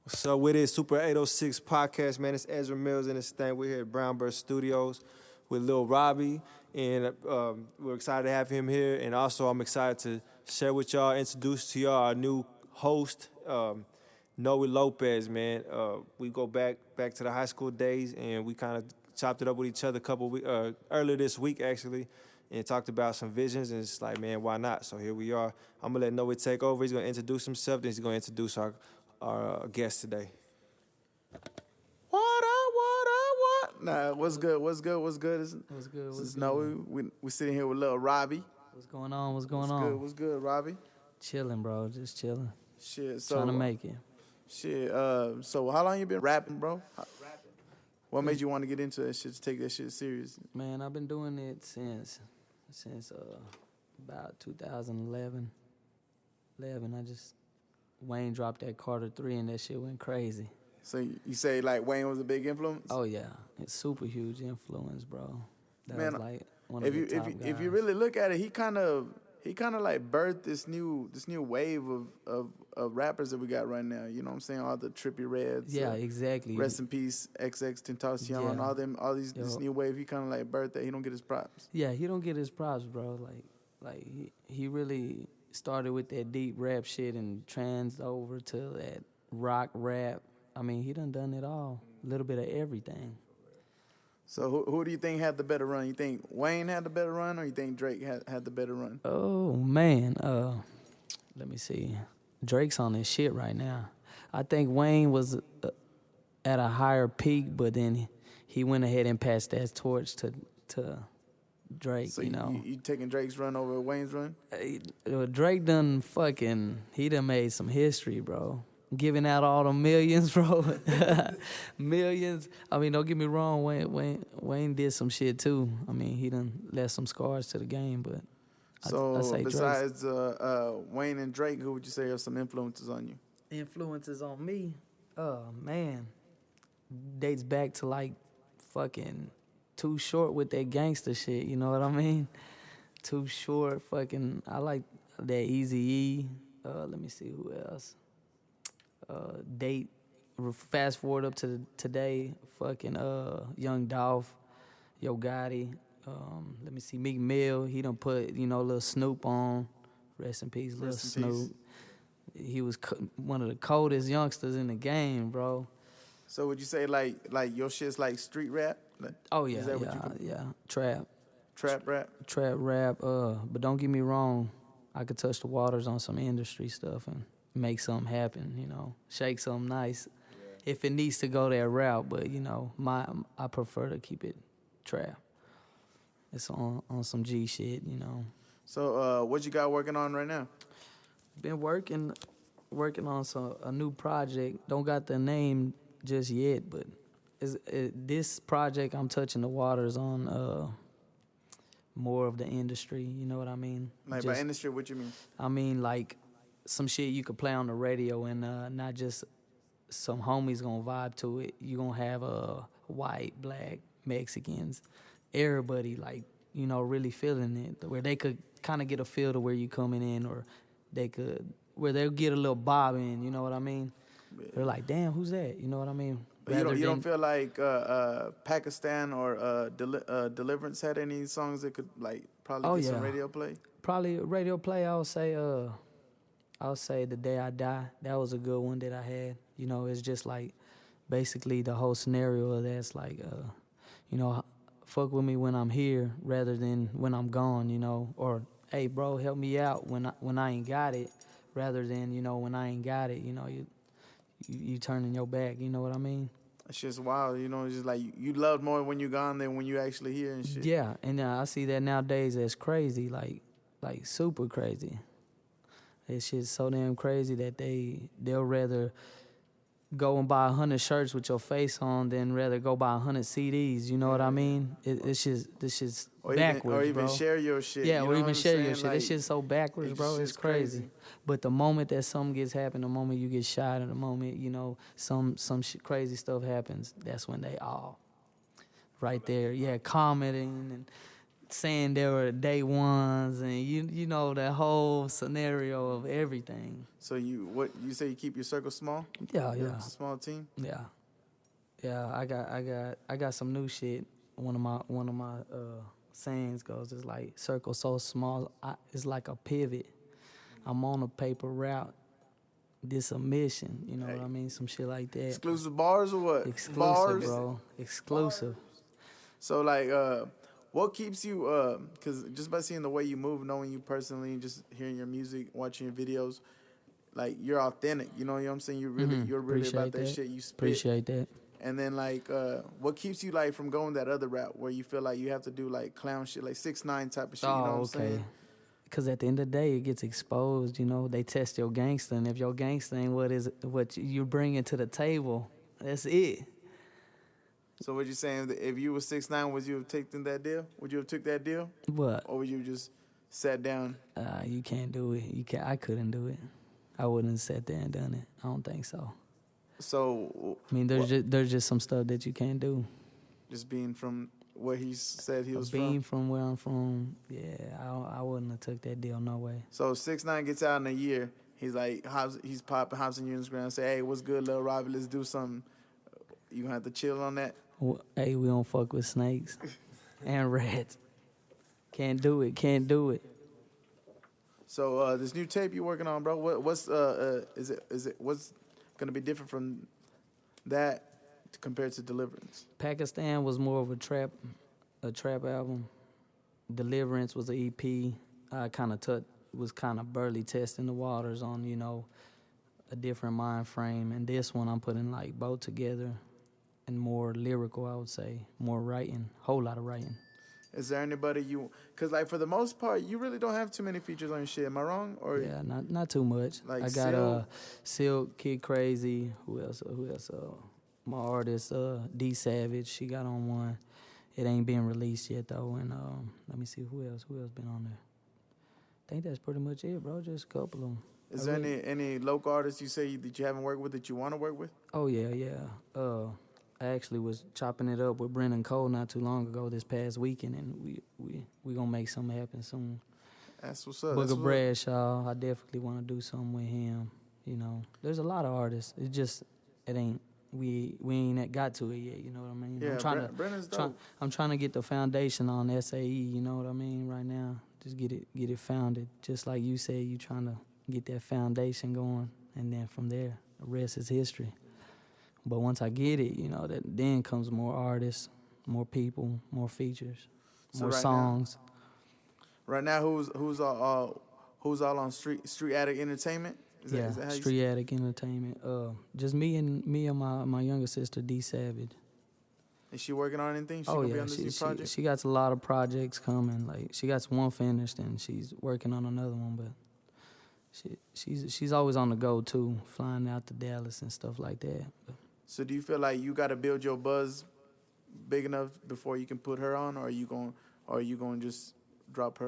So with it, Super806 podcast, man. It's Ezra Mills and this thing. We're here at Brownbird Studios with Lil Robbie, and we're excited to have him here. And also, I'm excited to share with y'all, introduce to y'all our new host, Noe Lopez, man. We go back to the high school days, and we kind of chopped it up with each other earlier this week, actually, and talked about some visions. And it's like, man, why not? So here we are. I'm gonna let Noe take over. He's gonna introduce himself, then he's gonna introduce our guest today. What up? What up? What? Nah, what's good? What's good? What's good? What's good? This What's is good? Noe. We sitting here with Lil Robbie. What's going on? What's going What's on? good? What's good, Robbie? Chilling, bro. Just chilling. Shit. So Trying to make it. Shit. So how long you been rapping, bro? What made you want to get into that shit? To take that shit serious? Man, I've been doing it since about 2011. Wayne dropped that Carter 3 and that shit went crazy. So you say like Wayne was a big influence? Oh yeah, it's super huge influence, bro. That Man, was like one of the top guys. if you really look at it, he kind of like birthed this new wave of rappers that we got right now. You know what I'm saying? All the Trippie Reds. Yeah, exactly. Rest in peace, XX Tentacion, Yeah. all these this new wave. He kind of like birthed that. He don't get his props. Yeah, he don't get his props, bro. Like he really started with that deep rap shit and trans over to that rock rap. I mean, he done it all. A little bit of everything. So who do you think had the better run? You think Wayne had the better run, or you think Drake had the better run? Oh man, let me see. Drake's on his shit right now. I think Wayne was at a higher peak, but then he went ahead and passed that torch to Drake. So you know, you taking Drake's run over Wayne's run? Drake done made some history, bro. Giving out all the millions, bro. Millions. I mean, don't get me wrong, Wayne did some shit too. I mean, he done left some scars to the game, but So I say besides Wayne and Drake, who would you say are some influences on you? influences on me, oh man, dates back to like fucking Too Short with that gangster shit, you know what I mean? Too Short, fucking, I like that Eazy-E. Let me see who else. Fast forward up to today, fucking Young Dolph, Yo Gotti. Let me see, Meek Mill. He done put Lil Snoop on. Rest in peace, Lil Snoop. He was one of the coldest youngsters in the game, bro. So would you say like your shit's like street rap? Oh yeah, Is that what you yeah, trap rap? Trap rap. But don't get me wrong, I could touch the waters on some industry stuff and make something happen, shake something nice. Yeah. If it needs to go that route, but I prefer to keep it trap. It's on some G shit, So what you got working on right now? Been working on a new project. Don't got the name just yet, but this project I'm touching the waters on more of the industry. You know what I mean? Like by industry, what you mean? I mean like some shit you could play on the radio and not just some homies gonna vibe to it. You gonna have white, black, Mexicans, everybody really feeling it, where they could kind of get a feel to where you coming in, or where they'll get a little bob in. You know what I mean? Yeah. They're like, damn, who's that? You know what I mean? But you don't feel like Pakistan or Deliverance had any songs that could probably get some radio play? Probably radio play. I'll say The Day I Die. That was a good one that I had. It's just like basically the whole scenario of that's like, fuck with me when I'm here rather than when I'm gone, or hey bro, help me out when I ain't got it, rather than when I ain't got it, you turning your back. You know what I mean? It's just wild, it's just like you love more when you gone than when you actually here and shit. Yeah, and I see that nowadays as crazy, like super crazy. It's shit's so damn crazy that they'll rather go and buy 100 shirts with your face on than rather go buy 100 CDs. You know what I mean? This shit's backwards, or even bro. share your shit. Yeah, you or know even share your saying? shit. This shit's so backwards, bro. It's crazy. But the moment that something gets happened, the moment you get shot, or the moment some crazy stuff happens, that's when they all right there. Yeah, commenting and saying they were day ones, and you know that whole scenario of everything. So you say you keep your circle small? Yeah, yeah, It's a small team. yeah, yeah. I got some new shit. One of my sayings goes, it's like circle so small, it's like a pivot. I'm on a paper route. This a mission, you know what I mean? Some shit like that. Exclusive bars or what? Exclusive, bars, bro. Exclusive. So like, what keeps you? Because just by seeing the way you move, knowing you personally, and just hearing your music, watching your videos, like you're authentic. You know what I'm saying? You're really Appreciate about that shit you spit. Appreciate that. And then like, what keeps you like from going that other route where you feel like you have to do like clown shit, like 6ix9ine type of shit? You know what I'm saying? Because at the end of the day, it gets exposed. You know, they test your gangster, and if your gangster ain't what you bring to the table, that's it. So what you saying? If you was 6ix9ine, would you have taken that deal? Would you have took that deal? What? Or would you just sat down? You can't do it. I couldn't do it. I wouldn't have sat there and done it. I don't think so. So I mean, there's just some stuff that you can't do. Just being from where he said he was being from where I'm from, yeah, I wouldn't have took that deal, no way. So 6ix9ine gets out in a year. He's like, he's popping, hops on your Instagram and say, hey, what's good, Lil Robbie? Let's do something. You gonna have to chill on that? Hey, we don't fuck with snakes and rats. Can't do it. So this new tape you're working on, bro, what's gonna be different from that compared to Deliverance? Pakistan was more of a trap album. Deliverance was an EP. I was kind of barely testing the waters on, you know, a different mind frame. And this one I'm putting like both together and more lyrical, I would say, more writing, whole lot of writing. Is there anybody because like for the most part, you really don't have too many features on your shit. Am I wrong? Or yeah, not too much. Like I got Silk, Kid Crazy. Who else? My artist D Savage. She got on one. It ain't been released yet though. And let me see who else been on there. I think that's pretty much it, bro. Just a couple of them. Is there any local artists you say that you haven't worked with that you want to work with? Oh yeah. I actually was chopping it up with Brendan Cole not too long ago this past weekend, and we gonna make something happen soon. That's what's up. Booger Bradshaw, I definitely want to do something with him. You know, there's a lot of artists. It's just it ain't we ain't got to it yet. You know what I mean? Yeah, Brennan's dope. I'm trying to get the foundation on SAE. You know what I mean? Right now, just get it founded. Just like you said, you trying to get that foundation going, and then from there, the rest is history. But once I get it, you know, then comes more artists, more people, more features, more songs. Right now, who's all on Street Addict Entertainment? Is that how Street Addict Entertainment. Just me and my younger sister D Savage. Is she working on anything? She gonna be on this new project? She got a lot of projects coming. Like she got one finished and she's working on another one, but she's always on the go too, flying out to Dallas and stuff like that. But, so do you feel like you got to build your buzz big enough before you can put her on, or are you going to just drop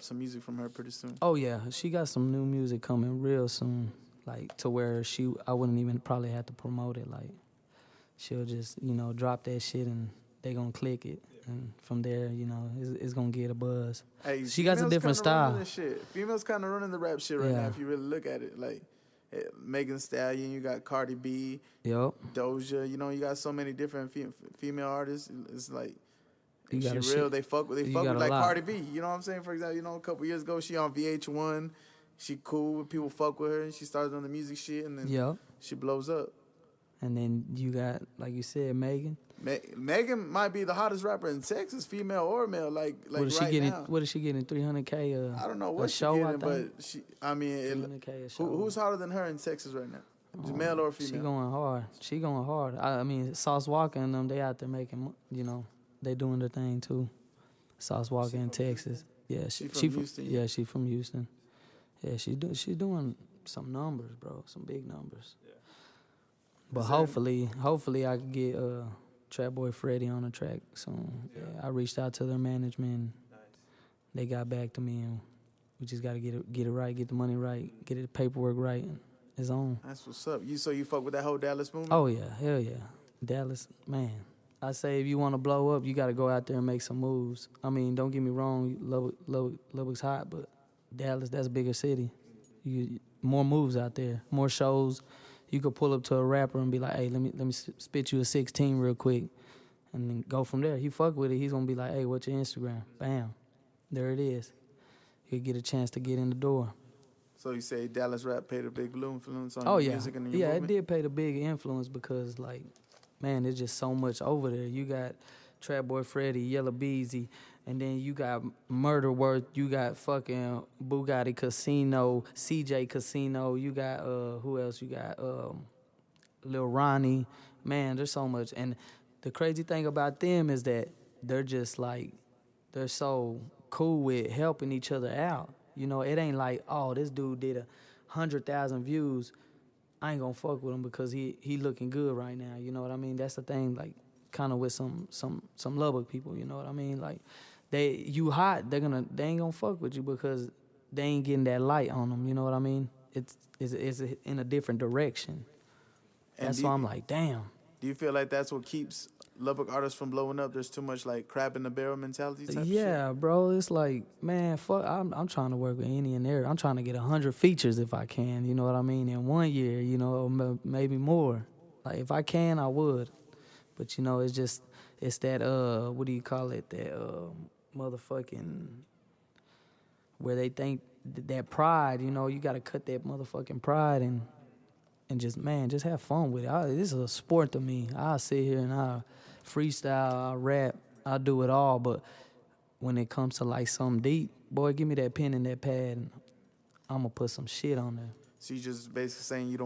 some music from her pretty soon? Oh yeah, she got some new music coming real soon, like to where I wouldn't even probably have to promote it. Like she'll just, you know, drop that shit and they gonna click it, and from there, you know, it's gonna get a buzz. Hey, she got a different style. Females kind of running the rap shit right now if you really look at it. Like Megan Thee Stallion, you got Cardi B, yep, Doja. You know, you got so many different female artists. It's like she real. They fuck with like lot. Cardi B. You know what I'm saying? For example, you know, a couple years ago, she on VH1. She cool. People fuck with her, and she started on the music shit, and then she blows up. And then you got, like you said, Megan. Megan might be the hottest rapper in Texas, female or male. Like what is right she getting? now. What is she getting? 300K. I don't know what she's getting, but who's hotter than her in Texas right now? Male or female? She going hard. I mean, Sauce Walker and them, they out there making, you know, they doing their thing too. Sauce Walker in Texas. Yeah, she from Houston. Yeah, she from Houston. Yeah, she doing some numbers, bro, some big numbers. Yeah. But hopefully I could get Trap Boy Freddy on the track soon. Yeah, I reached out to their management. Nice. They got back to me, and we just got to get it right, get the money right, get the paperwork right. And it's on. That's what's up. So you fuck with that whole Dallas movement? Oh yeah, hell yeah, Dallas, man. I say if you want to blow up, you got to go out there and make some moves. I mean, don't get me wrong, Lubbock's hot, but Dallas, that's a bigger city. More moves out there, more shows. You could pull up to a rapper and be like, hey, let me spit you a 16 real quick, and then go from there. He fuck with it, he's gonna be like, hey, what's your Instagram? Bam, there it is. He'll get a chance to get in the door. So you say Dallas rap played a big influence on your music and your movement? It did play the big influence because, like, man, there's just so much over there. You got Trap Boy Freddy, Yellow Beezy, and then you got Murder Worth, you got fucking Bugatti Casino, CJ Casino, you got, who else? You got Lil Ronnie. Man, there's so much. And the crazy thing about them is that they're just like, they're so cool with helping each other out. You know, it ain't like, oh, this dude did 100,000 views. I ain't gonna fuck with him because he looking good right now. You know what I mean? That's the thing, like, kind of with some Lubbock people. You know what I mean? Like, you hot, they ain't gonna fuck with you because they ain't getting that light on them. You know what I mean? It's in a different direction. And that's why I'm like, damn. Do you feel like that's what keeps Lubbock artists from blowing up? There's too much like crab in the barrel mentality type Yeah, shit? Bro. It's like, man, fuck. I'm trying to work with any and every. I'm trying to get 100 features if I can. You know what I mean? In 1 year, you know, or maybe more. Like, if I can, I would. But you know, it's that what do you call it? That motherfucking where they think that pride. You know, you got to cut that motherfucking pride and just have fun with it. This is a sport to me. I'll sit here and I'll freestyle, I'll rap, I'll do it all. But when it comes to like something deep, boy, give me that pen and that pad, and I'm gonna put some shit on there. So you just basically saying you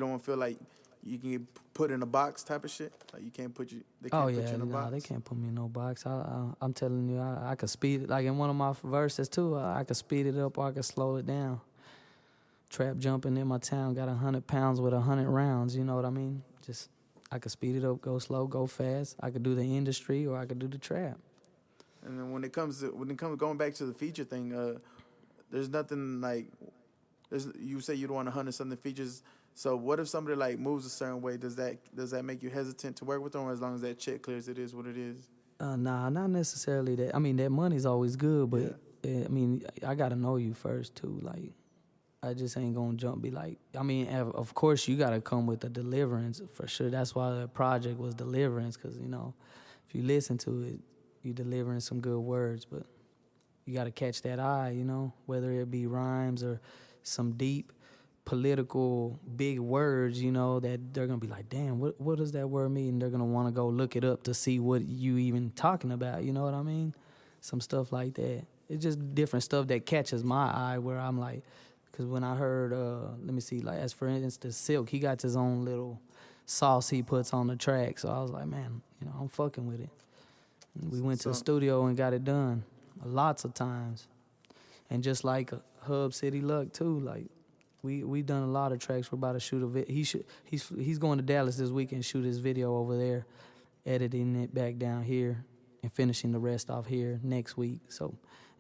don't feel like you can get put in a box type of shit? Like they can't put you in a box? They can't put me in no box. I'm telling you, I could speed it. Like in one of my verses too, I could speed it up or I could slow it down. Trap jumping in my town, got 100 pounds with 100 rounds, you know what I mean? Just, I could speed it up, go slow, go fast. I could do the industry or I could do the trap. And then when it comes going back to the feature thing, there's nothing like, you say you don't want 100 something features. So what if somebody like moves a certain way? Does that make you hesitant to work with them, or as long as that check clears, it is what it is? Nah, not necessarily that. I mean, that money's always good, but I mean, I gotta know you first too. Like, I just ain't gonna be like, I mean, of course you gotta come with a deliverance for sure. That's why the project was Deliverance, because, you know, if you listen to it, you delivering some good words, but you gotta catch that eye, you know, whether it be rhymes or some deep political big words, you know, that they're gonna be like, damn, what does that word mean? And they're gonna wanna go look it up to see what you even talking about, you know what I mean? Some stuff like that. It's just different stuff that catches my eye where I'm like, because when I heard, let me see, like, as for instance, Silk, he got his own little sauce he puts on the track. So I was like, man, you know, I'm fucking with it. And we went to the studio and got it done lots of times. And just like Hub City Luck, too, like, we done a lot of tracks. We're about to shoot a video. He's going to Dallas this week and shoot his video over there, editing it back down here and finishing the rest off here next week. So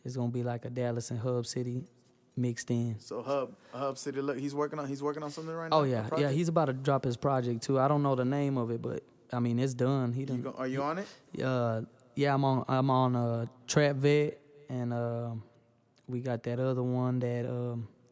it's going to be like a Dallas and Hub City mixed in. So Hub City, look, he's working on something right now. Oh yeah, he's about to drop his project too. I don't know the name of it, but I mean it's done. Are you on it? Yeah, I'm on Trap Vet, and we got that other one that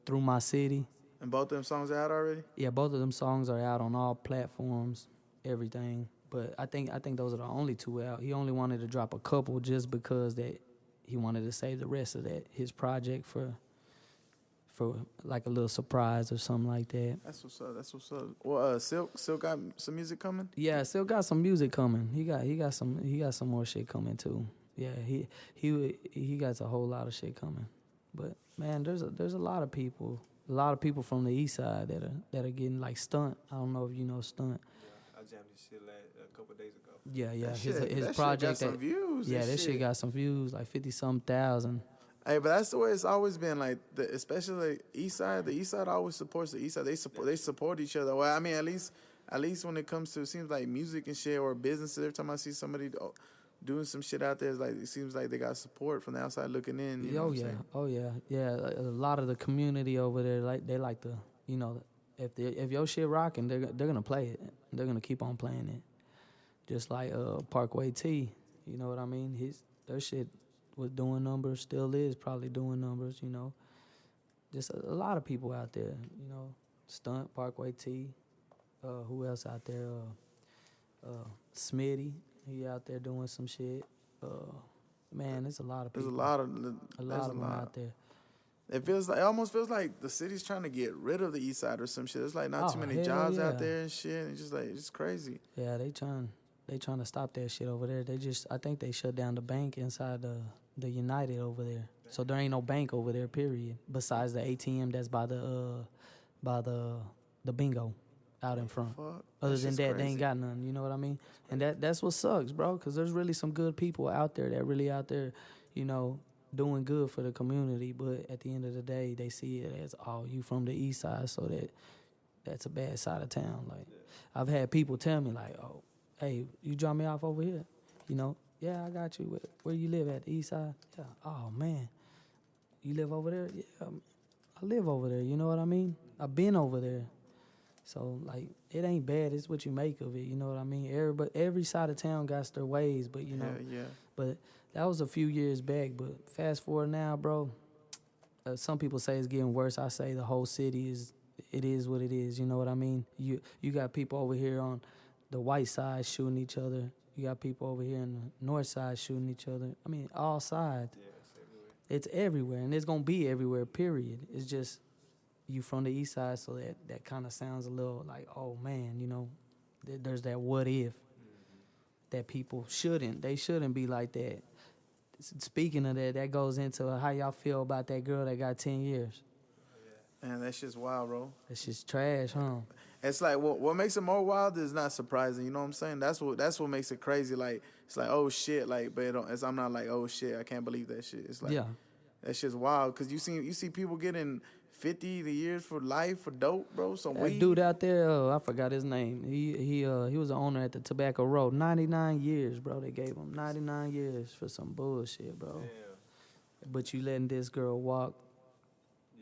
Through My City. And both of them songs are out already? Yeah, both of them songs are out on all platforms, everything. But I think those are the only two out. He only wanted to drop a couple just because that he wanted to save the rest of his project for like a little surprise or something like that. That's what's up. Well, Silk got some music coming? Yeah, Silk got some music coming. He got some more shit coming too. Yeah, he got a whole lot of shit coming. But man, there's a lot of people from the east side that are getting like Stunt. I don't know if you know Stunt. Yeah, I jammed this shit a couple of days ago. Yeah. His that project shit got some views. Yeah, that shit got some views, like 50-something thousand. Hey, but that's the way it's always been. Like, especially the East Side always supports the East Side. They support each other. Well, I mean, at least when it comes to, it seems like music and shit or businesses. Every time I see somebody doing some shit out there, it's like it seems like they got support from the outside looking in. You know what I'm saying? Yeah. A lot of the community over there, like they like to, you know, if your shit rocking, they're gonna play it. They're gonna keep on playing it. Just like Parkway T, you know what I mean? Their shit was doing numbers, still is probably doing numbers, you know. Just a lot of people out there, you know. Stunt, Parkway T, who else out there? Smitty, he out there doing some shit. Man, there's a lot of There's people. a lot of them out there. It almost feels like the city's trying to get rid of the East Side or some shit. There's like not too many jobs out there and shit. And just like it's crazy. Yeah, they trying to stop that shit over there. I think they shut down the bank inside the United over there. So there ain't no bank over there, period. Besides the ATM that's by the bingo out in front. Fuck. Other than that, they ain't got none. You know what I mean? And that's what sucks, bro. Because there's really some good people out there that really out there, you know, doing good for the community. But at the end of the day, they see it as, oh, you from the East Side, so that's a bad side of town. Like, I've had people tell me like, oh, hey, you drop me off over here, you know? Yeah, I got you. Where you live at, the East Side? Yeah. Oh, man. You live over there? Yeah, I live over there, you know what I mean? I've been over there. So, like, it ain't bad. It's what you make of it, you know what I mean? Every side of town got their ways, but, you know. Yeah. But that was a few years back. But fast forward now, bro, some people say it's getting worse. I say the whole city is what it is, you know what I mean? You got people over here on the white side shooting each other. You got people over here on the north side shooting each other. I mean, all sides. Yeah, it's everywhere, and it's going to be everywhere, period. It's just you from the east side, so that kind of sounds a little like, oh, man, you know, there's that what if that people shouldn't be like that. Speaking of that goes into how y'all feel about that girl that got 10 years. Man, that shit's wild, bro. That shit's trash, huh? It's like what makes it more wild is not surprising. You know what I'm saying? That's what makes it crazy. Like it's like, oh shit, like, but I'm not like, oh shit, I can't believe that shit. It's like, yeah, that shit's wild because you see people getting 50 years for life for dope, bro. So that dude out there, I forgot his name. He was an owner at the Tobacco Road. 99 years, bro. They gave him 99 years for some bullshit, bro. Damn. But you letting this girl walk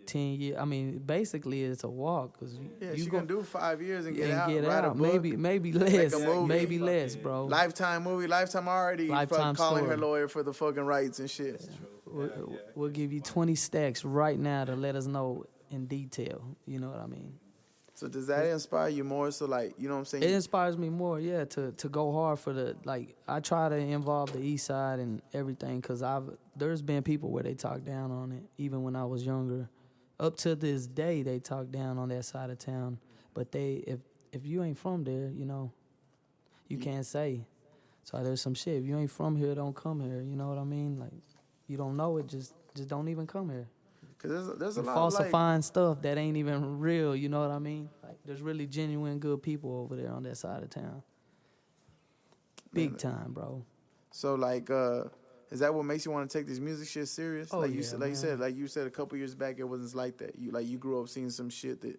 10 years. I mean, basically it's a walk because you gonna do 5 years and get out. Write a book, maybe less, maybe less, bro. Lifetime movie. Lifetime already calling story. Her lawyer for the fucking rights and shit. We'll give you 20 stacks right now to let us know in detail. You know what I mean? So does that inspire you more? So like, you know what I'm saying? It inspires me more, yeah, to go hard for I try to involve the east side and everything because there's been people where they talk down on it, even when I was younger. Up to this day, they talk down on that side of town. But if you ain't from there, you know, you can't say. So there's some shit. If you ain't from here, don't come here. You know what I mean? Like, you don't know it, just don't even come here. Cause there's a lot falsifying stuff that ain't even real. You know what I mean? Like, there's really genuine good people over there on that side of town. Big time, bro. So like, is that what makes you want to take this music shit serious? Oh, you said a couple years back, it wasn't like that. You grew up seeing some shit that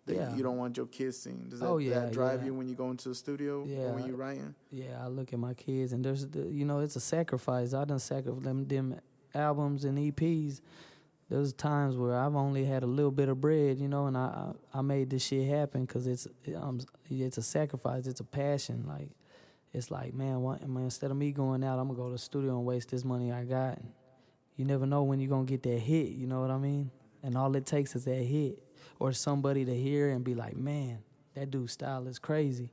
you don't want your kids seeing. Does that drive you when you go into the studio or when you're writing? Yeah, I look at my kids and it's a sacrifice. I done sacrificed them albums and EPs. There's times where I've only had a little bit of bread, you know, and I made this shit happen because it's a sacrifice. It's a passion. Like, it's like, man, instead of me going out, I'm going to go to the studio and waste this money I got. You never know when you're going to get that hit, you know what I mean? And all it takes is that hit or somebody to hear and be like, man, that dude's style is crazy.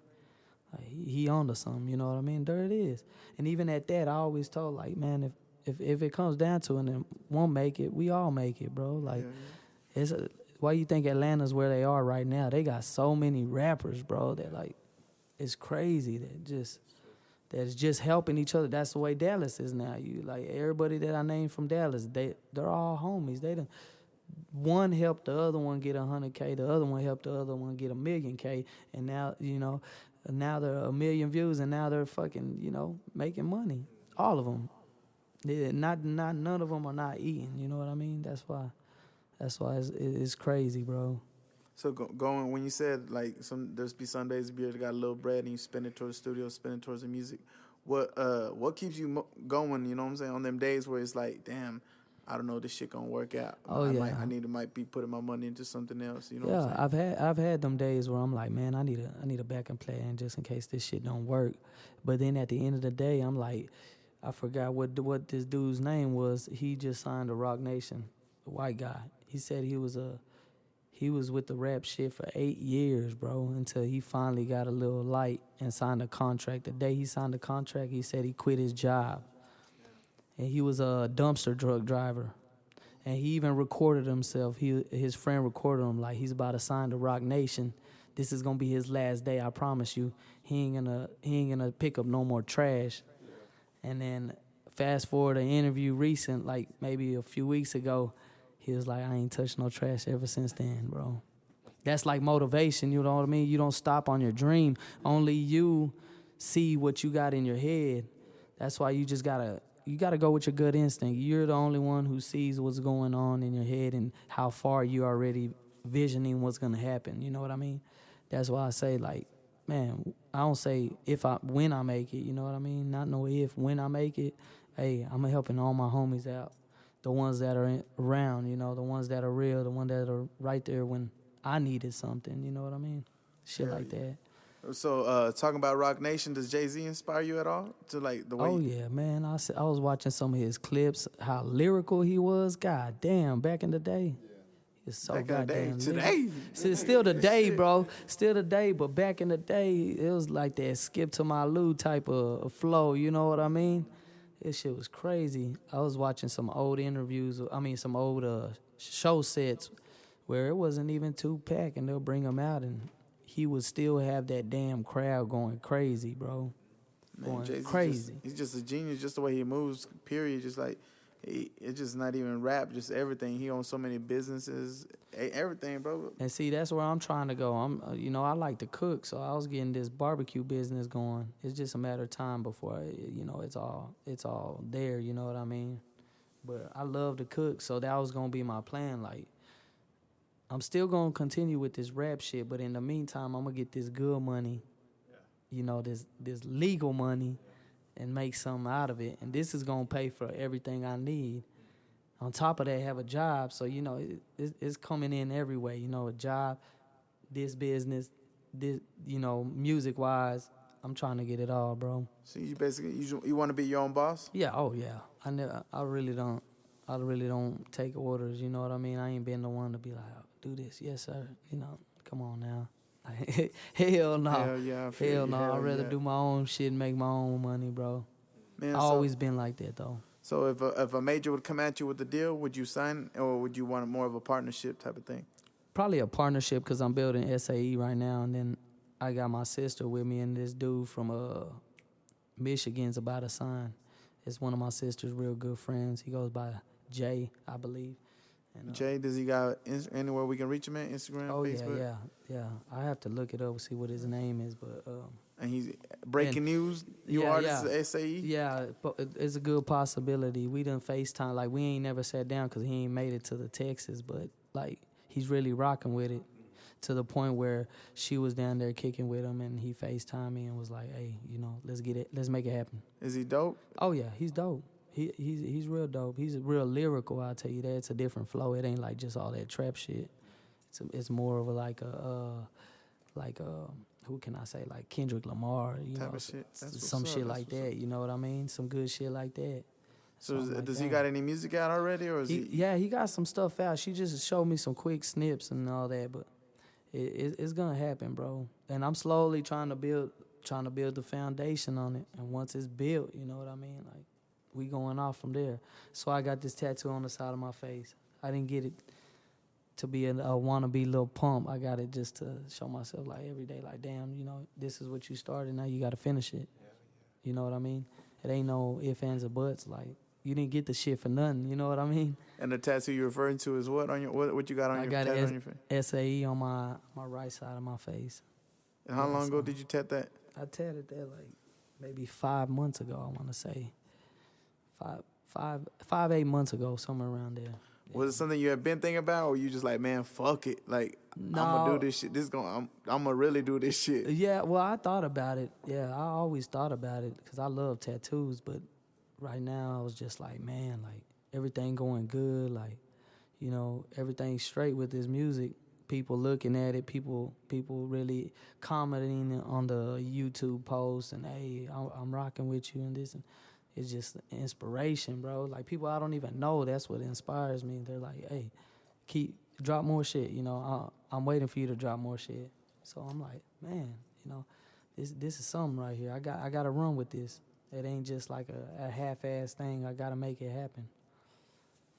Like, he on to something, you know what I mean? There it is. And even at that, I always told, like, man, if it comes down to it and it won't make it, we all make it, bro. Like, why you think Atlanta's where they are right now? They got so many rappers, bro, that, like, it's crazy that's just helping each other. That's the way Dallas is now. You like everybody that I named from Dallas, they're all homies. One helped the other one get 100K, the other one helped the other one get 1,000,000K, and now, you know, now they're 1,000,000 views, and now they're fucking, you know, making money. All of them. None of them are not eating. You know what I mean? That's why it's crazy, bro. So going when you said like there's be some days you got a little bread and you spend it towards the studio, spend it towards the music. What keeps you going? You know what I'm saying? On them days where it's like, damn, I don't know, this shit gonna work out. Oh, yeah. I might be putting my money into something else. You know Yeah, what I'm saying? I've had them days where I'm like, man, I need a backup plan just in case this shit don't work. But then at the end of the day, I'm like, I forgot what this dude's name was. He just signed to Rock Nation, the white guy. He said he was with the rap shit for 8 years, bro, until he finally got a little light and signed a contract. The day he signed the contract, he said he quit his job. And he was a dumpster truck driver. And he even recorded himself. His friend recorded him like he's about to sign to Rock Nation. This is gonna be his last day, I promise you. He ain't gonna pick up no more trash. And then fast forward an interview recent, like maybe a few weeks ago, he was like, I ain't touched no trash ever since then, bro. That's like motivation, you know what I mean? You don't stop on your dream. Only you see what you got in your head. That's why you just gotta go with your gut instinct. You're the only one who sees what's going on in your head and how far you already visioning what's gonna happen. You know what I mean? That's why I say, like, man, I don't say when I make it. You know what I mean? Not no if, when I make it. Hey, I'm helping all my homies out, the ones that are around. You know, the ones that are real, the ones that are right there when I needed something. You know what I mean? Shit like that. So, talking about Rock Nation, does Jay-Z inspire you at all? To like the way? Oh yeah, man. I was watching some of his clips, how lyrical he was. God damn, back in the day. It's so Back in the day, goddamn today. Still the day, bro. Still the day, but back in the day, it was like that skip to my Lou type of flow. You know what I mean? This shit was crazy. I was watching some old interviews. Some old show sets where it wasn't even Tupac, and they'll bring him out and he would still have that damn crowd going crazy, bro. Man, Going crazy. He's just a genius, just the way he moves, period. Just like, it's just not even rap, just everything. He owns so many businesses, everything, bro. And see, that's where I'm trying to go. I like to cook, so I was getting this barbecue business going. It's just a matter of time before, it's all there, you know what I mean? But I love to cook, so that was going to be my plan, like, I'm still going to continue with this rap shit, but in the meantime, I'm going to get this good money, this legal money, and make something out of it. And this is going to pay for everything I need. On top of that, have a job. So, it's coming in every way. A job, this business, this, music-wise, I'm trying to get it all, bro. So you basically, you want to be your own boss? Yeah, oh, yeah. I really don't take orders, you know what I mean? I ain't been the one to be like, do this, yes sir, come on now. Hell no. Hell yeah, I feel Hell you. no. Hell I'd rather yeah. do my own shit and make my own money, bro. Man, I always been like that though. So if a major would come at you with a deal, would you sign, or would you want more of a partnership type of thing? Probably a partnership, because I'm building SAE right now, and then I got my sister with me, and this dude from Michigan's about to sign. It's one of my sister's real good friends. He goes by Jay, I believe. And, Jay, does he got anywhere we can reach him at? Instagram, Facebook? Yeah. I have to look it up, see what his name is, but And he's breaking news. You artists at SAE? Yeah, it's a good possibility. We done FaceTime, like we ain't never sat down because he ain't made it to the Texas, but like he's really rocking with it to the point where she was down there kicking with him, and he FaceTimed me and was like, "Hey, let's make it happen." Is he dope? Oh yeah, he's dope. He's real dope. He's real lyrical. I'll tell you that. It's a different flow. It ain't like just all that trap shit. It's more of who can I say, like Kendrick Lamar, Type of shit. That's some what's shit up. like that. You know what I mean? Some good shit like that. So Something like does that. he got any music out already, or is he? Yeah, he got some stuff out. She just showed me some quick snips and all that, but it's gonna happen, bro. And I'm slowly trying to build the foundation on it. And once it's built, you know what I mean? Like, we going off from there. So I got this tattoo on the side of my face. I didn't get it to be a wannabe little pump. I got it just to show myself, like, every day, like, damn, this is what you started. Now you got to finish it. You know what I mean? It ain't no ifs, ands, or buts. Like, you didn't get the shit for nothing. You know what I mean? And the tattoo you're referring to is what on your what you got on your tattoo on your face? SAE on my right side of my face. And how long ago did you tat that? I tatted that like maybe 5 months ago, I want to say. 8 months ago, somewhere around there. Yeah. Was it something you had been thinking about, or you just like, man, fuck it, like, No. I'm gonna do this shit. I'm gonna really do this shit. Yeah, well, I thought about it. Yeah, I always thought about it because I love tattoos. But right now, I was just like, man, like, everything going good, like, you know, everything's straight with his music. People looking at it, people really commenting on the YouTube posts and, hey, I'm rocking with you and this, and it's just inspiration, bro. Like, people I don't even know, that's what inspires me. They're like, hey, drop more shit, you know. I'm waiting for you to drop more shit. So I'm like, man, you know, this is something right here. I got to run with this. It ain't just like a half-ass thing. I got to make it happen,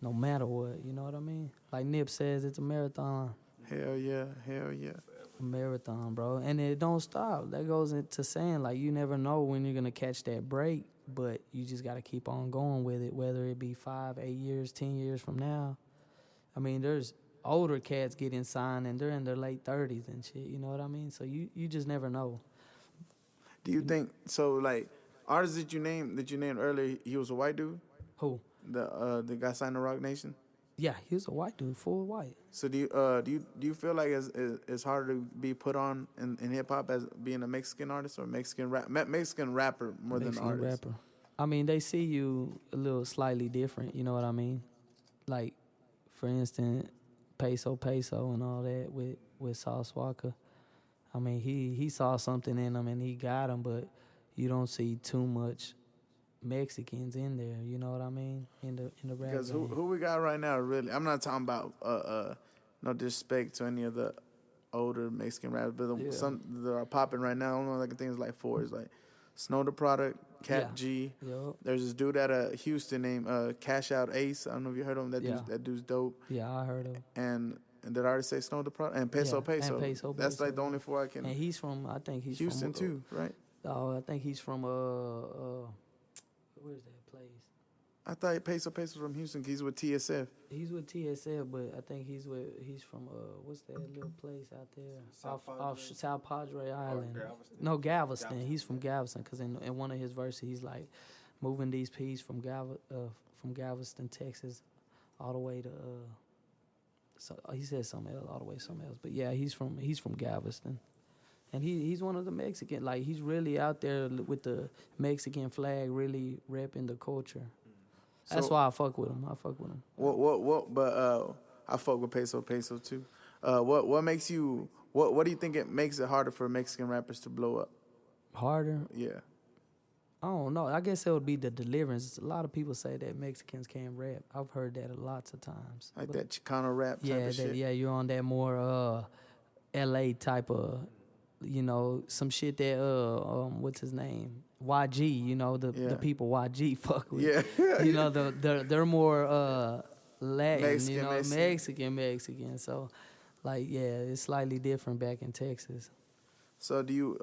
no matter what. You know what I mean? Like Nip says, it's a marathon. Hell yeah, hell yeah. A marathon, bro. And it don't stop. That goes into saying, like, you never know when you're going to catch that break, but you just got to keep on going with it, whether it be 5, 8 years, 10 years from now. I mean, there's older cats getting signed, and they're in their late 30s and shit. You know what I mean? So you just never know. Do you think so? Like artists that you named earlier, he was a white dude. Who? The guy signed to Rock Nation. Yeah, he was a white dude, full white. So do you feel like it's harder to be put on in hip hop as being a Mexican artist or Mexican rapper more than artist? Rapper. I mean, they see you a little slightly different. You know what I mean? Like, for instance, Peso and all that with Sauce Walker. I mean, he saw something in him and he got him, but you don't see too much Mexicans in there. You know what I mean? In the rap Because game. who we got right now, really? I'm not talking about no disrespect to any of the older Mexican rappers, but some that are popping right now. I don't know, I can think it's like 4. It's like Snow the Product, Cap G. Yep. There's this dude out of Houston named Cash Out Ace. I don't know if you heard of him. That dude's dope. Yeah, I heard of him. And did I already say Snow the Product? And Peso. And Peso. That's like the only 4 I can. And he's from, I think he's Houston from, too, right? Oh, I think he's from where's that place? I thought Peso was from Houston. He's with TSF. He's with TSF, but I think he's from what's that little place out there off South Padre Island? Galveston. No, Galveston. He's from Galveston because in one of his verses he's like moving these peas from Galveston, Texas, all the way to so he said something else, all the way something else. But yeah, he's from Galveston. And he's one of the Mexican, like, he's really out there with the Mexican flag, really repping the culture. That's why I fuck with him. What? But I fuck with Peso too. What makes you? What do you think it makes it harder for Mexican rappers to blow up? Harder? Yeah. I don't know. I guess it would be the deliverance. A lot of people say that Mexicans can't rap. I've heard that lots of times. Like that Chicano rap type of shit? Yeah, you're on that more L.A. type of, you know, some shit that, what's his name? YG, you know, the people YG fuck with. Yeah. You know, they're more Latin, Mexican, you know, Mexican. So, like, yeah, it's slightly different back in Texas. So do you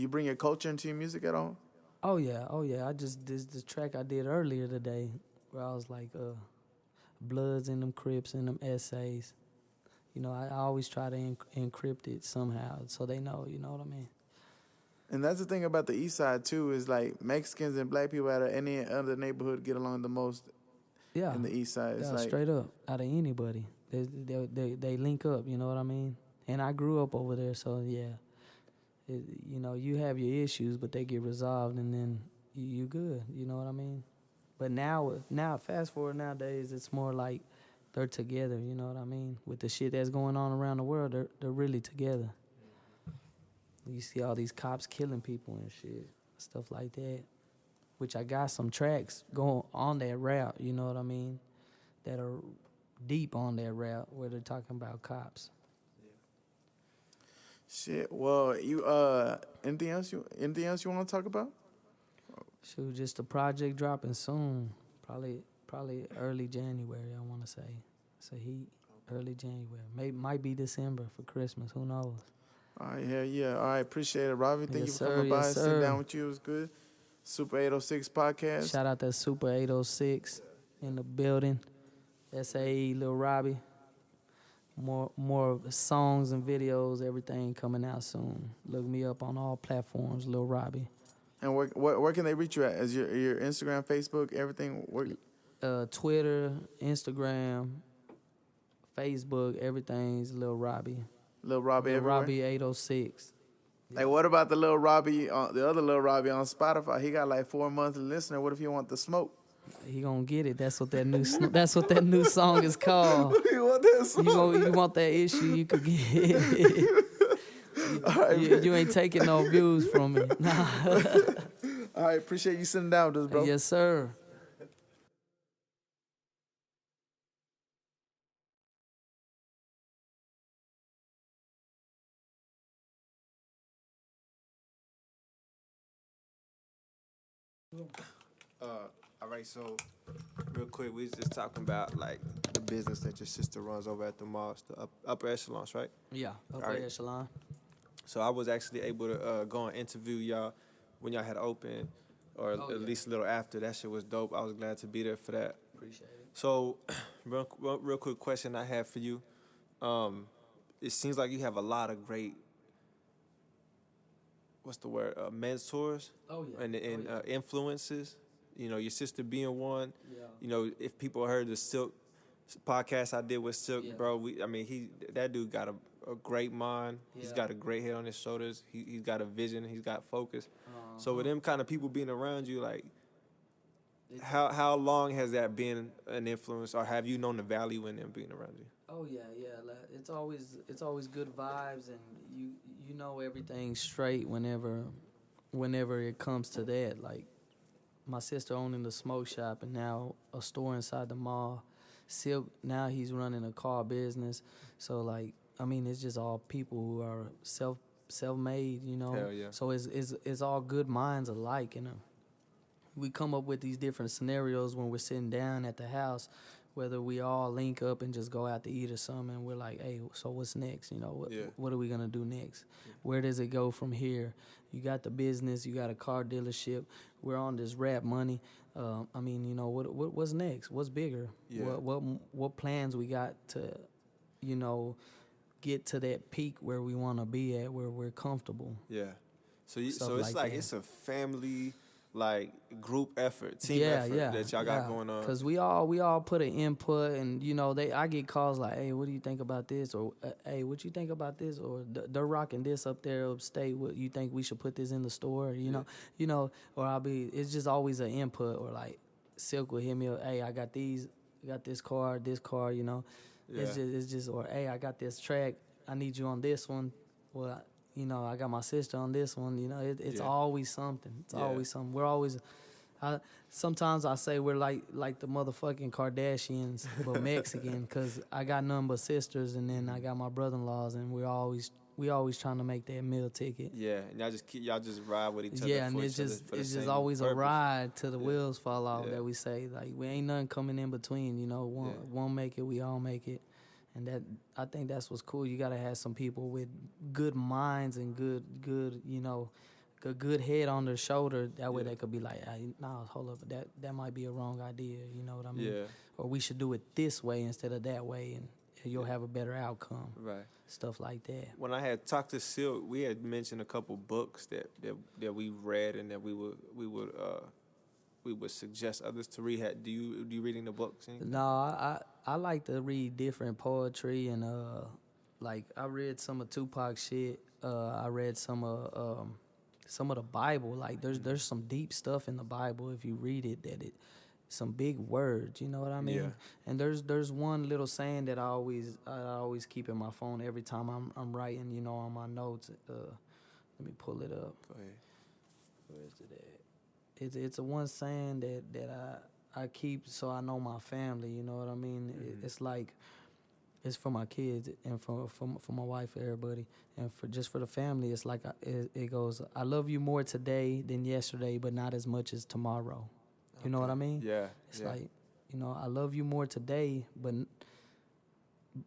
bring your culture into your music at all? Oh yeah. I just this track I did earlier today where I was like, Bloods and them Crips and them essays. You know, I always try to encrypt it somehow so they know, you know what I mean? And that's the thing about the East Side too, is like Mexicans and black people out of any other neighborhood get along the most. Yeah. In the East Side, it's like straight up out of anybody, they link up. You know what I mean? And I grew up over there, so yeah. You know, you have your issues, but they get resolved, and then you good. You know what I mean? But now, fast forward nowadays, it's more like they're together. You know what I mean? With the shit that's going on around the world, they're really together. You see all these cops killing people and shit, stuff like that. Which I got some tracks going on that route. You know what I mean? That are deep on that route where they're talking about cops. Shit. Well, you anything else you want to talk about? Shoot, just a project dropping soon. Probably early January, I want to say. So early January. Might be December for Christmas. Who knows? All right, hell yeah. All right, appreciate it, Robbie. Thank you for coming by and sitting down with you. It was good. Super806 podcast. Shout out to Super806 in the building. SAE, Lil Robbie. More songs and videos, everything coming out soon. Look me up on all platforms, Lil Robbie. And where can they reach you at? Is your Instagram, Facebook, everything? Twitter, Instagram, Facebook, everything's Lil Robbie. Lil Robbie Lil everywhere? Robbie 806. Like, what about the Lil Robbie, the other Lil Robbie on Spotify? He got like 4 months listener. What if you want the smoke? He gonna get it. That's what that new that's what that new song is called. You want that smoke? You want that issue? You could get it. You ain't taking no views from me. Nah. All right, appreciate you sitting down with us, bro. Yes, sir. All right, so real quick, we was just talking about like the business that your sister runs over at the malls, the upper echelons, right? Yeah, upper All right. echelon. So I was actually able to go and interview y'all when y'all had opened, or at least a little after. That shit was dope. I was glad to be there for that. Appreciate it. So, real quick question I have for you. It seems like you have a lot of great, what's the word, mentors and influences. You know, your sister being one. Yeah. You know, if people heard the Silk podcast I did with Silk, Yeah. bro, that dude got a great mind. Yeah. He's got a great head on his shoulders. He's got a vision. He's got focus. So with them kind of people being around you, like, how long has that been an influence, or have you known the value in them being around you? Oh yeah. Like, it's always good vibes, and you know everything straight whenever it comes to that. Like, my sister owning the smoke shop and now a store inside the mall. Silk, now he's running a car business. So like, I mean, it's just all people who are self-made, you know. Hell yeah. So it's all good minds alike, you know. We come up with these different scenarios when we're sitting down at the house, whether we all link up and just go out to eat or something, and we're like, hey, so what's next? You know, what are we gonna do next? Where does it go from here? You got the business, you got a car dealership. We're on this rap money. I mean, you know, what's next? What's bigger? Yeah. What plans we got to, you know, get to that peak where we want to be at, where we're comfortable. Yeah. So it's Stuff like that. it's a family, like, group effort, team effort that y'all got going on. Cause we all put an input, and you know I get calls like, hey, what do you think about this, or hey, what you think about this, or they're rocking this up there upstate. What you think we should put this in the store? You know, or it's just always an input, or like Silk will hit me up, hey, I got this car, you know. Yeah. It's just, or hey, I got this track, I need you on this one. Well, you know, I got my sister on this one. You know, it's always something. It's always something. We're always. Sometimes I say we're like the motherfucking Kardashians, but Mexican, because I got none but sisters, and then I got my brother-in-laws, and we always trying to make that meal ticket. Yeah, and y'all just ride with each other. Yeah, and it's just always purpose. a ride till the wheels fall off. That we say, like, we ain't nothing coming in between. You know, one make it, we all make it. And that, I think that's what's cool. You gotta have some people with good minds and good, you know, a good head on their shoulder. That way they could be like, nah, hold up, that might be a wrong idea. You know what I mean? Yeah. Or we should do it this way instead of that way, and you'll have a better outcome. Right. Stuff like that. When I had talked to Silk, we had mentioned a couple books that we read and that we would suggest others to read. Do you reading the books? No, I like to read different poetry, and like I read some of Tupac shit. I read some of the Bible. Like there's some deep stuff in the Bible if you read it, some big words. You know what I mean? Yeah. And there's one little saying that I always keep in my phone every time I'm writing. You know, on my notes. Let me pull it up. Go ahead. Where is it at? It's a one saying that I keep so I know my family. You know what I mean? Mm-hmm. It's like, it's for my kids and for my wife, for everybody, and for the family. It's like it goes, I love you more today than yesterday, but not as much as tomorrow. You know what I mean? Yeah. It's like, you know, I love you more today, but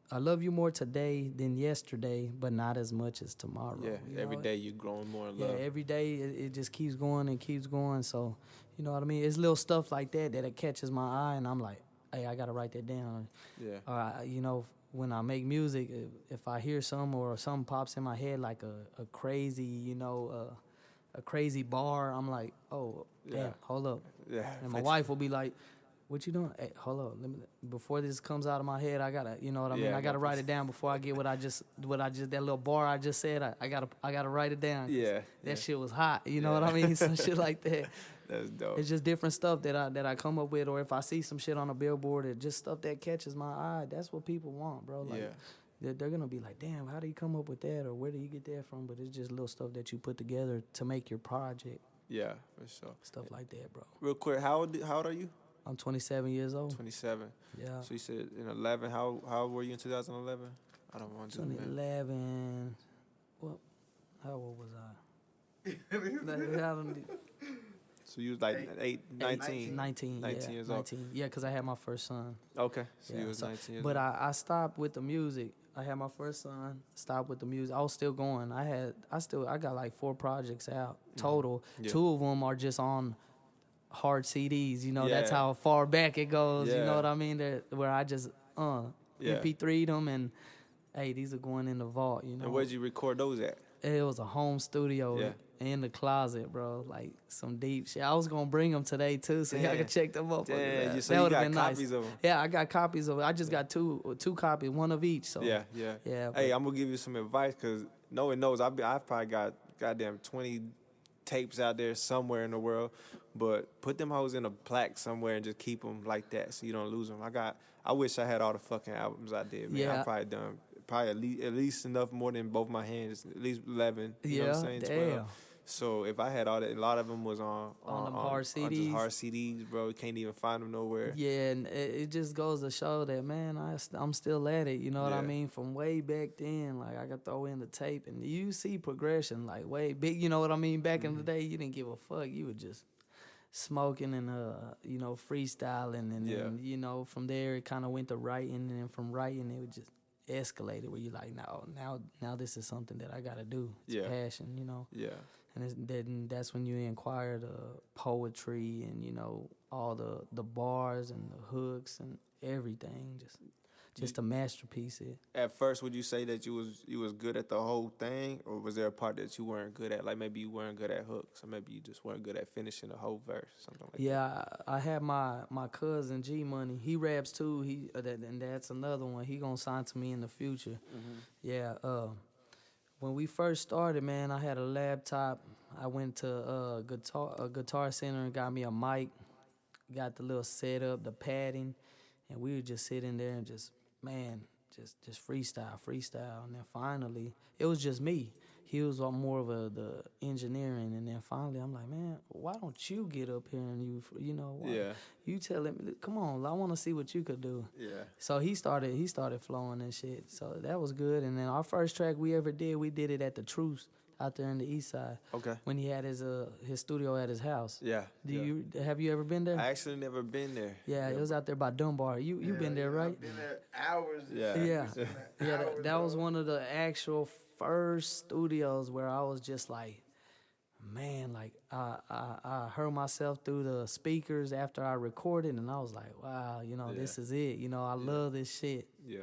I love you more today than yesterday, but not as much as tomorrow. Yeah, every day you're growing more in love. Yeah, every day it just keeps going and keeps going. So, you know what I mean? It's little stuff like that it catches my eye, and I'm like, hey, I got to write that down. Yeah. Or, you know, when I make music, if I hear something or something pops in my head like a crazy, you know, a crazy bar, I'm like, oh, damn, hold up. Yeah. And my wife will be like, What you doing? Hey, hold on. Before this comes out of my head, I gotta, you know what I mean? Yeah, I gotta write it down before I get what I just, that little bar I just said. I gotta write it down. Yeah. That shit was hot. You know what I mean? Some shit like that. That's dope. It's just different stuff that I come up with, or if I see some shit on a billboard, it just stuff that catches my eye. That's what people want, bro. Like, they're gonna be like, damn, how do you come up with that, or where do you get that from? But it's just little stuff that you put together to make your project. Yeah, for sure. Stuff like that, bro. Real quick, how old are you? I'm 27 years old. 27. Yeah. So you said in 11. How old were you in 2011? I don't want to do that. 2011. What? How old was I? So you was like 19. 19 years old. 19. Yeah, because I had my first son. Okay. So Yeah, you was 19 years but old. I stopped with the music. I had my first son. Stopped with the music. I was still going. I got like 4 projects out total. Yeah. 2 of them are just on hard CDs. You know, Yeah. that's how far back it goes. You Yeah. know what I mean? Where I just MP3'd them and hey, these are going in the vault. You know. And where'd you record those at? It was a home studio Yeah. in the closet, bro. Like some deep shit. I was gonna bring them today too, so y'all Damn. can check them up. Damn, That so you would got have been nice. copies of them. Yeah, I got copies of it. I just got two copies, one of each. So Yeah. Yeah, Hey, I'm gonna give you some advice because no one knows. I've probably got goddamn 20 tapes out there somewhere in the world, but put them hoes in a plaque somewhere and just keep them like that so you don't lose them. I wish I had all the fucking albums I did, man. Yeah. I probably done at least enough more than both my hands, at least 11. You know what I'm saying? damn. 12. So if I had all that, a lot of them was on them hard just CDs. hard CDs, bro. You can't even find them nowhere. Yeah, and it just goes to show that, man, I'm still at it. You know what I Yeah. mean? From way back then, like I could throw in the tape, and you see progression, like way big. You know what I mean? Back in the day, you didn't give a fuck. You were just smoking and freestyling, and then, you know, from there it kind of went to writing, and then from writing it would just escalated where you're like, now this is something that I gotta do. It's a passion, you know. Yeah. And then that's when you inquire the poetry and, you know, all the bars and the hooks and everything. Just a masterpiece. At first, would you say that you was good at the whole thing, or was there a part that you weren't good at? Like maybe you weren't good at hooks, or maybe you just weren't good at finishing the whole verse, something like that. Yeah, I had my cousin G Money. He raps too. And that's another one. He gonna sign to me in the future. Mm-hmm. Yeah. When we first started, man, I had a laptop. I went to a guitar center and got me a mic. Got the little setup, the padding, and we would just sit in there and just freestyle. And then finally, it was just me. He was on more of the engineering, and then finally, I'm like, man, why don't you get up here and you tell him, come on, I want to see what you could do. Yeah. So he started flowing and shit. So that was good. And then our first track we ever did, we did it at the Truce out there in the East Side. Okay. When he had his studio at his house. Yeah. Have you ever been there? I actually never been there. Yeah, it was out there by Dunbar. You been there, right? I've been there hours. Yeah. That was one of the actual first studios where I was just like, man, like I heard myself through the speakers after I recorded, and I was like, wow, this is it. I love this shit. Yeah.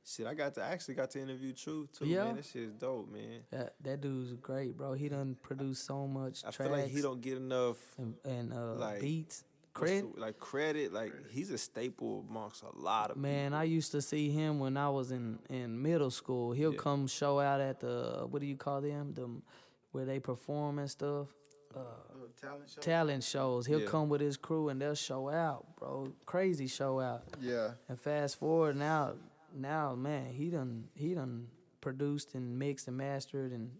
Shit, I actually got to interview True too, Yeah. man. This shit's dope, man. That dude's great, bro. He done produced so much I tracks feel like he don't get enough and like, beats. Credit? Credit. Like, he's a staple amongst a lot of Man, people. I used to see him when I was in middle school. He'll come show out at the, what do you call them? Where they perform and stuff. Talent shows. He'll come with his crew and they'll show out, bro. Crazy show out. Yeah. And fast forward now, man, he done produced and mixed and mastered, and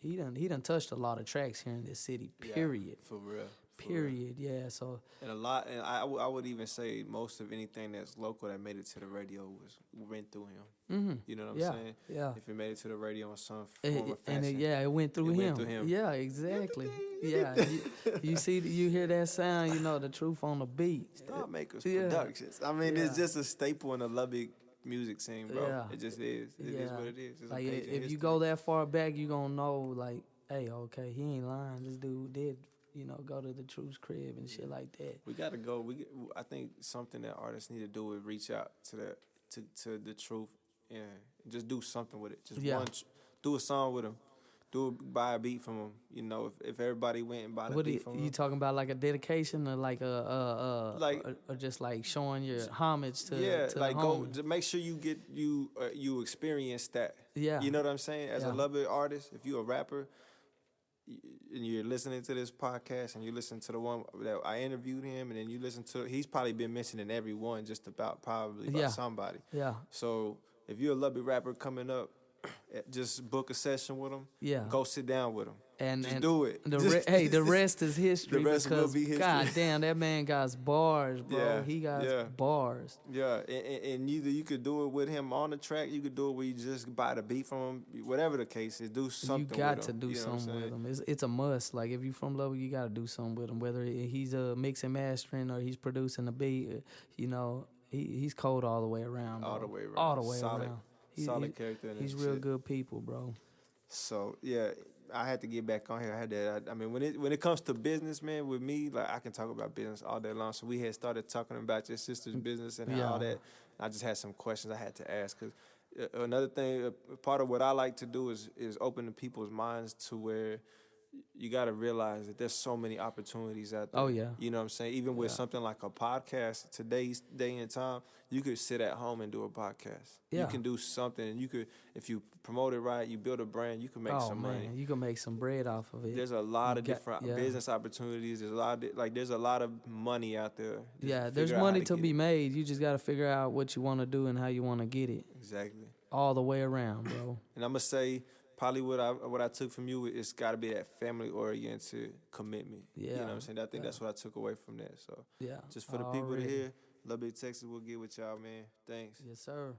he done touched a lot of tracks here in this city. Period. For real. Period. Yeah. So. And I would even say most of anything that's local that made it to the radio went through him. Mm-hmm. You know what I'm saying? Yeah. If it made it to the radio in some form or fashion. It went through him. Yeah, exactly. Yeah. You hear that sound, the truth on the beat. Star Makers Productions. I mean, it's just a staple in the Lubbock music scene, bro. Yeah. It just is. It is what it is. It's like a page in if you history. go that far back, you gonna know, like, hey, okay, he ain't lying. This dude did, go to the Truth's crib and shit like that. We gotta go. I think something that artists need to do is reach out to the Truth and just do something with it. Just do a song with him. buy a beat from him. You know, if everybody went and bought a What beat from you him. talking about? Like a dedication, or like or just like showing your homage to Yeah, like the go homie? to make sure you experience that. Yeah. You know what I'm saying? As a Yeah. love it artist, if you're a rapper and you're listening to this podcast and you listen to the one that I interviewed him, and then you listen to, he's probably been mentioning every one just about probably about Yeah. somebody. Yeah. So if you're a love it rapper coming up, just book a session with him. Yeah. Go sit down with him. And Just and do it. Hey, the rest is history. The rest will because be history. God damn, that man got bars, bro. Yeah, He got yeah. bars. Yeah, and either you could do it with him on the track, you could do it where you just buy the beat from him, whatever the case is, do something You got with to him. do You know what I'm something with saying? him. It's a must. Like if you from Lubbock, you got to do something with him. Whether he's mixing, mastering, or he's producing the beat, you know, he's cold all the way around. Bro. All the way around. All the way Solid. around. Solid character. And He's shit. real good people, bro. So yeah, I had to get back on here. I had that. I mean, when it comes to business, man, with me, like I can talk about business all day long. So we had started talking about your sister's business and all that. I just had some questions I had to ask, because another thing, part of what I like to do is open the people's minds to where you got to realize that there's so many opportunities out there. Oh, yeah. You know what I'm saying? Even with something like a podcast, today's day and time, you could sit at home and do a podcast. Yeah. You can do something, and you could, if you promote it right, you build a brand, you can make some money. You can make some bread off of it. There's a lot of got- different yeah. business opportunities. There's a lot of money out there. Just Yeah, there's figure out how money to get be it. made. You just got to figure out what you want to do and how you want to get it. Exactly. All the way around, bro. And I'm gonna say, probably what I took from you is got to be that family oriented commitment. You know what I'm saying? I think that's what I took away from that. So Yeah. just for the people to Already. hear, Love Big Texas will get with y'all, man. Thanks. Yes, sir.